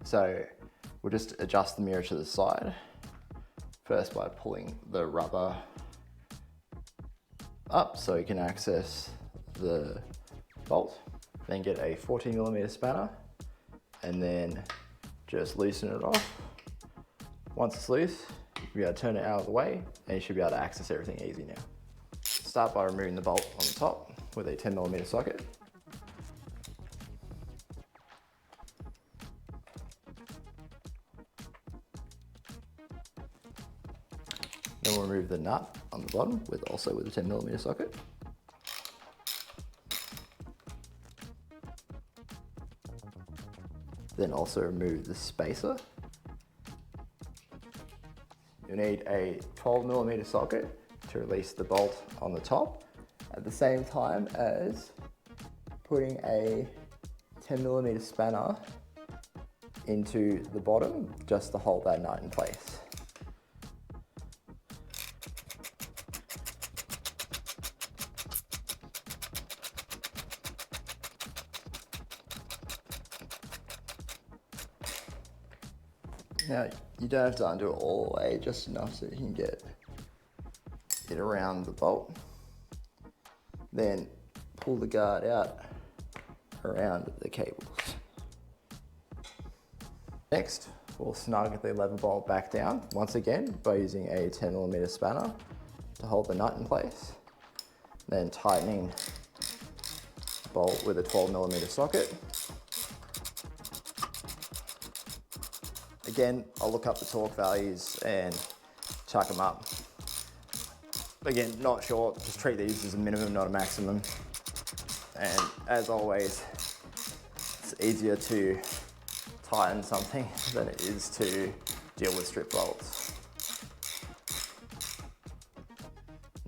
So we'll just adjust the mirror to the side. First by pulling the rubber up so you can access the bolt. Then get a 14mm spanner and then just loosen it off. Once it's loose, you'll be able to turn it out of the way and you should be able to access everything easy now. Start by removing the bolt on the top with a 10mm socket. Then we'll remove the nut on the bottom also with a 10mm socket. Then also remove the spacer. You need a 12mm socket to release the bolt on the top, at the same time as putting a 10mm spanner into the bottom just to hold that nut in place. Now, you don't have to undo it all the way, just enough so you can get it around the bolt. Then pull the guard out around the cables. Next, we'll snug the lever bolt back down, once again, by using a 10mm spanner to hold the nut in place. Then tightening the bolt with a 12mm socket. Again, I'll look up the torque values and chuck them up. Again, not sure, just treat these as a minimum, not a maximum. And as always, it's easier to tighten something than it is to deal with strip bolts.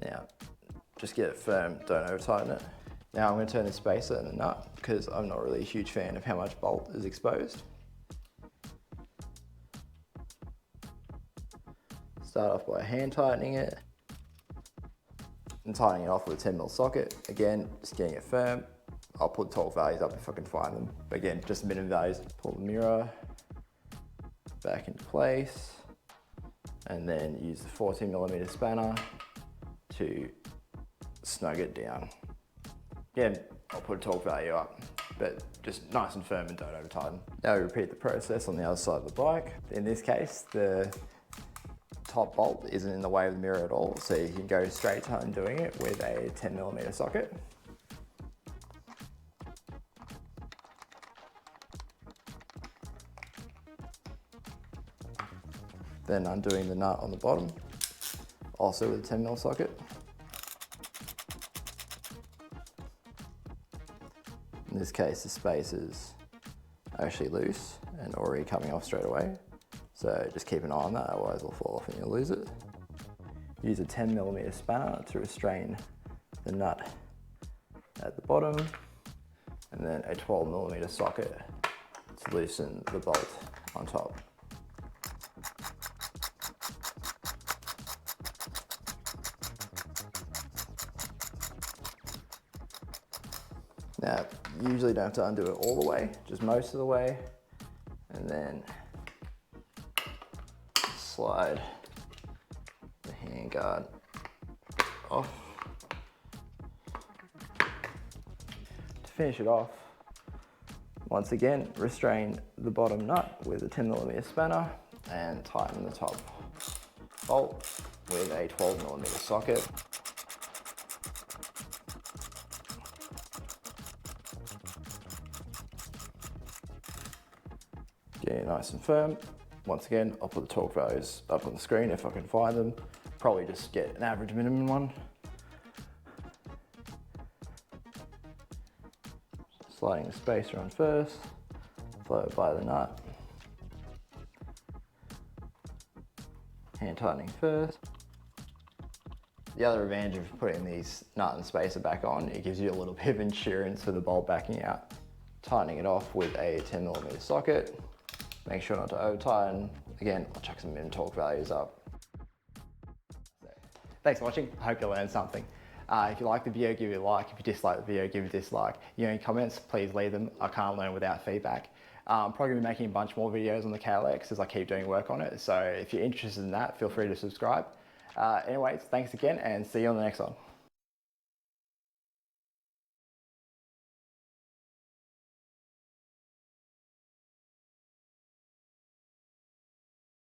Now, just get it firm, don't over tighten it. Now I'm going to turn the spacer and the nut because I'm not really a huge fan of how much bolt is exposed. Start off by hand tightening it and tightening it off with a 10mm socket. Again, just getting it firm. I'll put torque values up if I can find them. But again, just minimum values. Pull the mirror back into place and then use the 14mm spanner to snug it down. Again, I'll put a torque value up, but just nice and firm and don't over tighten. Now we repeat the process on the other side of the bike. In this case, the top bolt isn't in the way of the mirror at all, so you can go straight to undoing it with a 10mm socket. Then undoing the nut on the bottom, also with a 10mm socket. In this case, the space is actually loose and already coming off straight away. So just keep an eye on that, otherwise it'll fall off and you'll lose it. Use a 10mm spanner to restrain the nut at the bottom, and then a 12mm socket to loosen the bolt on top. Now, you usually don't have to undo it all the way, just most of the way, and then slide the handguard off. To finish it off, once again, restrain the bottom nut with a 10mm spanner and tighten the top bolt with a 12mm socket. Get it nice and firm. Once again, I'll put the torque values up on the screen if I can find them. Probably just get an average minimum one. Sliding the spacer on first, followed by the nut. Hand tightening first. The other advantage of putting these nut and spacer back on, it gives you a little bit of insurance for the bolt backing out. Tightening it off with a 10mm socket. Make sure not to over tighten. Again, I'll chuck some min torque values up. Thanks for watching. I hope you learned something. If you like the video, give it a like. If you dislike the video, give it a dislike. You have any comments, please leave them. I can't learn without feedback. I'm probably gonna be making a bunch more videos on the KLX as I keep doing work on it. So if you're interested in that, feel free to subscribe. Anyways, thanks again and see you on the next one.